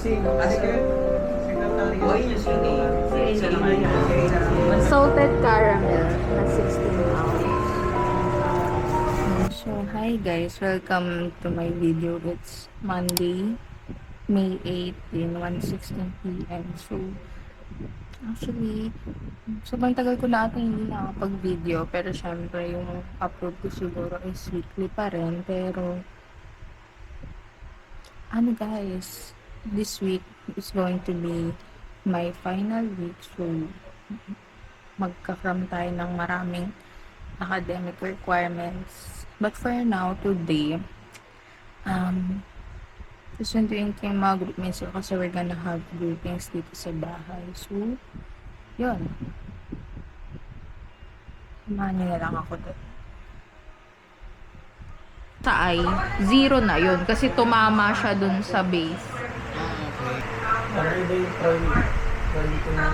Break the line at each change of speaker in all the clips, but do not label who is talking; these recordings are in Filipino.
Salted caramel na 16 ounce. So, hi guys. Welcome to my video. It's Monday, May 18, 1:16 p.m. So, actually, sobrang tagal ko na ata hindi nakapag-video. Pero syempre, yung upload ko siguro is weekly pa rin. Pero, ano guys, this week is going to be my final week. So, magkakram tayo ng maraming academic requirements. But for now, today, susunduin ko yung mga groupmates ko kasi we're gonna have groupings dito sa bahay. So, yun. Samahan nyo na lang ako doon. Sa ay, 0 na yun kasi tumama siya dun sa base.
Ano ba yung try ko na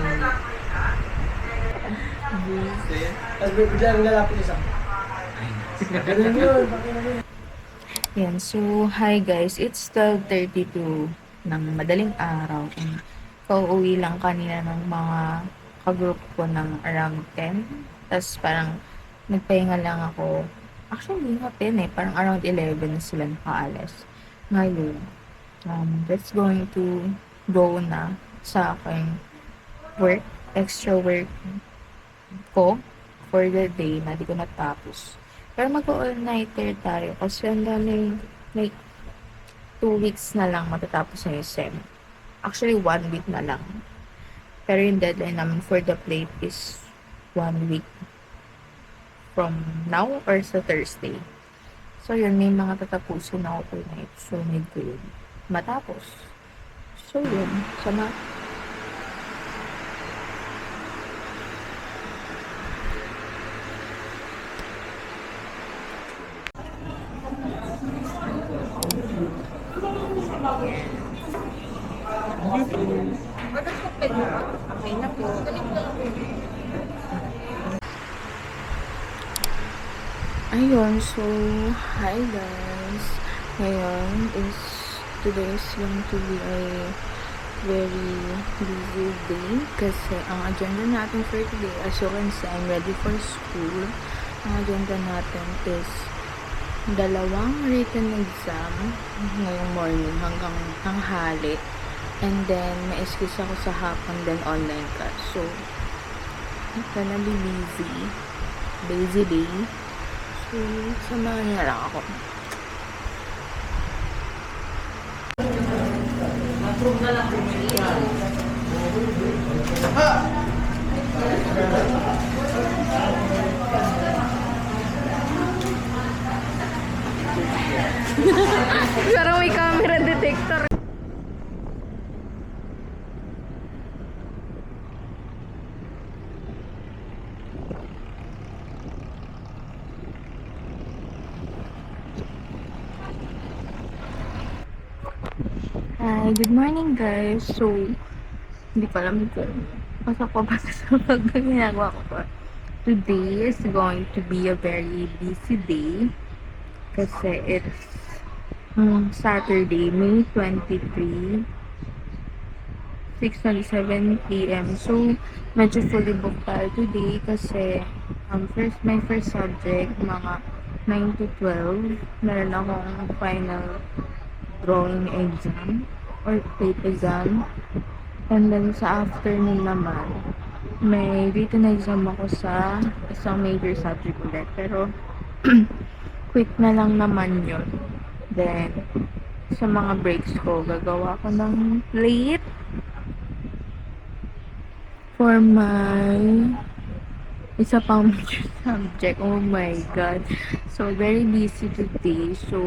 tapos biglang lalapit isa. Ganun yun.
Yan, so hi guys, it's 12:32 ng madaling araw. And pauwi lang kanina ng mga kagroup ko ng around 10. Tapos parang nagpahinga lang ako. Actually, not 10 eh. Parang around 11 na sila nakaalis. Ngayon, that's going to go na sa aking work, extra work ko for the day na di ko natapos. Pero mag-all-nighter tayo kasi ang dami, like, 2 weeks na lang matatapos na yung SEM. Actually, 1 week na lang. Pero yung deadline namin for the plate is 1 week from now or sa Thursday. So, yun, may mga tatapusin na ako tonight. So, need ko yun matapos. So, yun. Sama. Ayun, so, hi guys. Ngayon is, today is going to be a very busy day kasi ang agenda natin for today, as you can see, I'm ready for school. Ang agenda natin is 2 written exam ngayong morning hanggang tanghali. And then, may excuse ako sa hapon, then online class. So, it's gonna be busy. Busy day. So, samahan niya lang ako. Approve na lang po siya. Parang may camera detector. Hi, good morning guys. So, hindi ko alam kung pasok ko ba sa pag-ginagawa ko pa. Today is going to be a very busy day kasi it's Saturday, May 23, 6:27 p.m. So, medyo fully booked tayo today kasi my first subject, mga 9 to 12, meron akong final drawing exam or plate exam. And then sa afternoon naman, may written exam ako sa isang major subject ulit. Pero quick na lang naman yun. Then sa mga breaks ko, gagawa ko ng plate for my isa pang major subject. Oh my god. So very busy today. So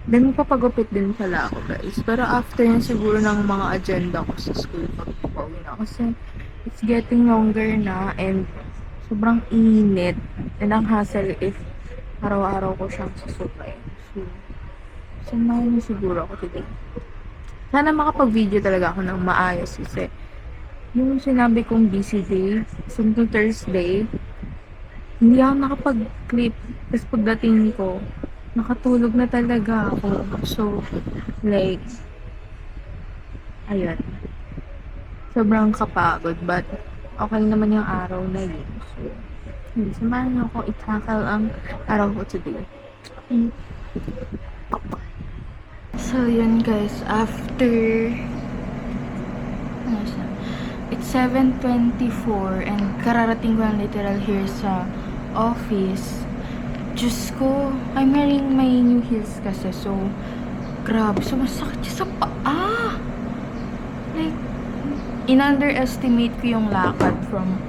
then magpapagupit din pala ako guys. Pero after yan siguro ng mga agenda ko sa school pag-pauwi na. Kasi it's getting longer na and sobrang init. And ang hassle if araw-araw ko siyang susukay. So, samahan niyo siguro ako today. Sana makapag-video talaga ako ng maayos kasi yung sinabi kong busy day, Sunday Thursday, hindi ako nakapag-clip. Tapos pagdating ko, nakatulog na talaga ako. So, like, Ayun. Sobrang kapagod, but okay naman yung araw na yun. So, samahan niyo ako i-tackle ang araw ko today. Mm. So, yun guys, after ano siya? It's 7:24 and kararating ko lang literal here sa office. Diyos ko, I'm wearing my new heels kasi. So, grabe, sumasakit siya sa paa. Like, in-underestimate ko yung lakad from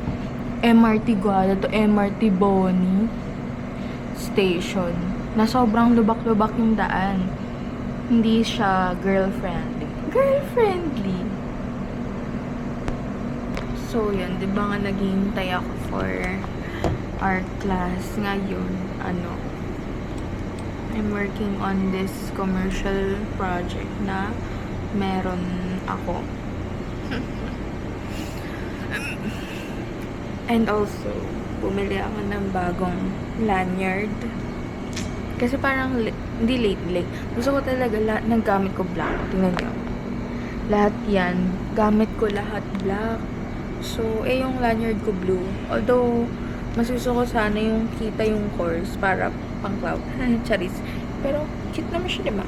MRT Guada to MRT Boni Station. Na sobrang lubak-lubak yung daan. Hindi siya girl-friendly. Girl-friendly! So, yun. Di ba nga naghihintay ako for art class ngayon? I'm working on this commercial project na meron ako. And also, bumili ako ng bagong lanyard. Kasi parang, hindi late. Gusto ko talaga lahat ng gamit ko black. Tingnan nyo. Lahat yan. Gamit ko lahat black. So, yung lanyard ko blue. Although, mas gusto ko sana yung kita yung course para pang cloud. Charis. Pero, cute naman siya, diba?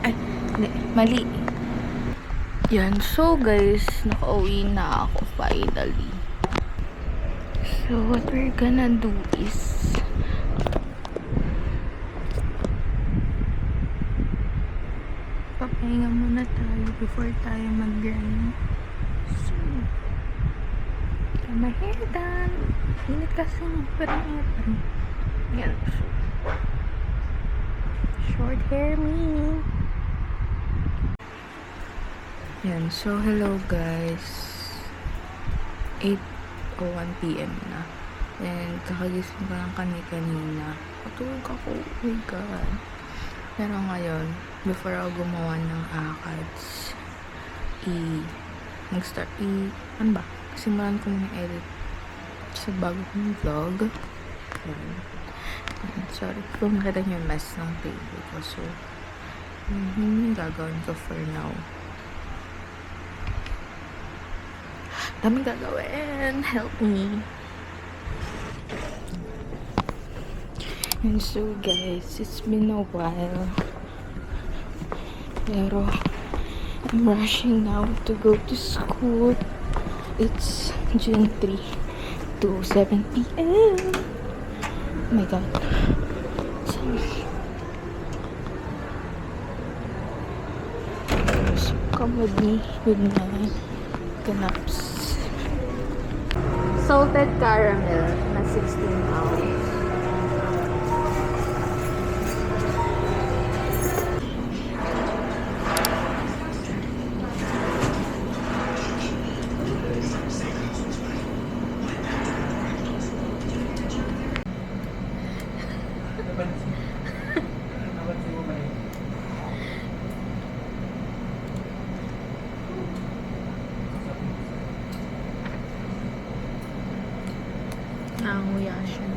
Ay, hindi. Mali. Yan. So, guys, nakauwi na ako finally. So, what we're gonna do is papahinga muna tayo before tayo mag-grind. So, my hair done. Init kasi parang aircon. Yan. Short hair me. Yan. So, hello guys. 8:01 PM na. And kakagising ko lang kanina. Patulog ako. Oh my God. Pero ngayon, before ako gumawa ng ACADS, ano ba? Simulan ko muna edit sa bago kong vlog. Ayan. Sorry kung nakita niyo yung mess ng table ko. So, yun yung gagawin ko for now. Daming gagawin. Help me. And so guys, it's been a while. Pero I'm rushing now to go to school. It's June 3 to 7 PM. Oh my God. So come with me with my ganaps. Salted caramel na 16 ounce.
Napansin mo ba yun?
Nanguya siya.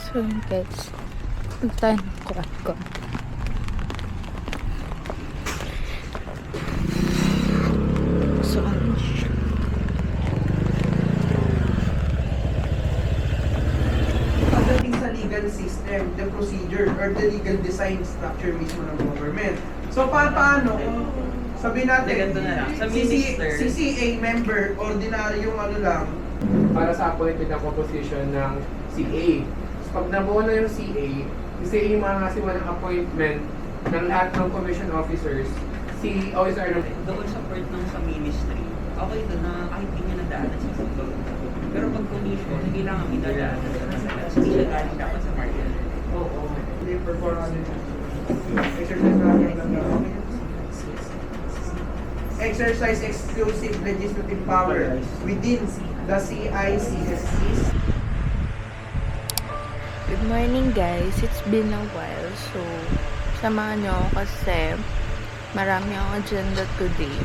So yun guys, punta tayo ng Quadcon. So ano siya?
Pagdating sa legal system, the procedure or the legal design structure mismo ng government. So paano kung sabihin natin
Ganito na lang. Sa
si
minister,
CCA member, ordinaryong ano lang,
para sa appointment ng composition ng CA. So, pag nabuo na yung CA, yung CA yung mga ngasiwa ng appointment ng lahat ng commission officers, si OSR ng
doon sa part ng sa ministry, okay doon na kahit hindi niya nadaanan sa susunod. Pero pag commission, hindi lang ang idadaan sa hindi siya galing dapat sa market.
Oo.
Hindi perform ano yun. Exercise natin lang daw. Exercise exclusive legislative power within the CICSCs.
Good morning guys, it's been a while. So, samahan nyo ako kasi marami akong agenda today.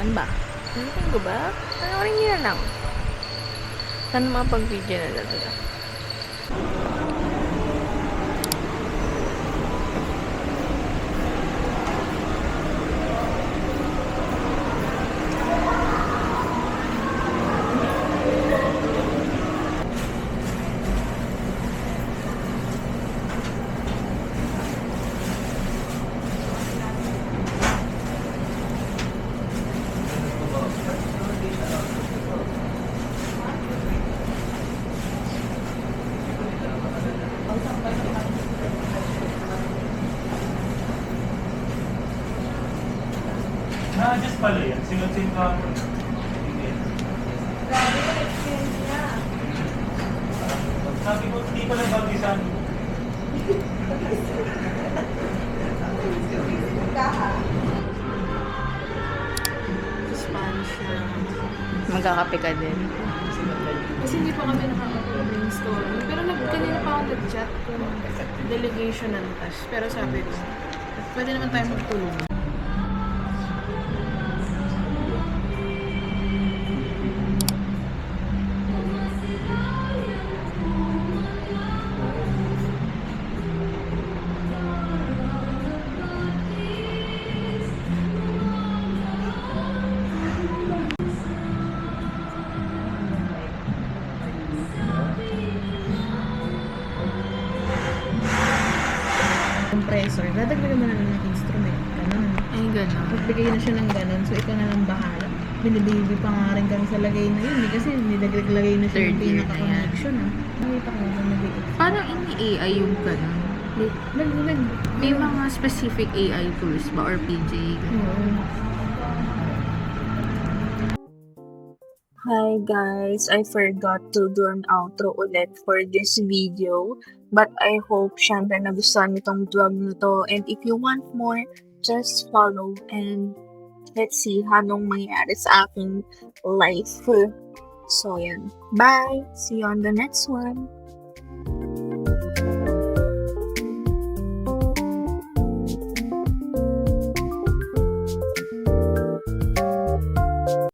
Ano ba? Ano ko ba? Panoorin nyo na lang. Sana mapag-video na talaga.
Just pala yan. Sinunod ko ako. Sabi ko, hindi pala bagisan.
Spanish na. Magkakape ka din.
Kasi hindi pa kami nakakapag-brainstorm. Pero kanina pa ako nag-chat kung delegation ng task. Pero sabi ko, pwede naman tayo magtulungan. Compressor, dadagdagan mo na lang ng instrument. Ganun.
Ay, gano'n.
Pagbigay na siya ng ganun, so ikaw na lang bahala. Binibaby pa nga rin kami sa lagay na yun. Kasi nilagay na siya
Third
yung
year na yan.
pinaka-connection. Nakita ko na nag
Parang ini-AI yung gano'n. May mga specific AI tools ba or PJ? Ganun. Hi guys, I forgot to do an outro ulit for this video. But I hope syempre nagustuhan niyo tong vlog na to. And if you want more, just follow and let's see anong mangyayari sa aking life. So yan. Bye! See you on the next one!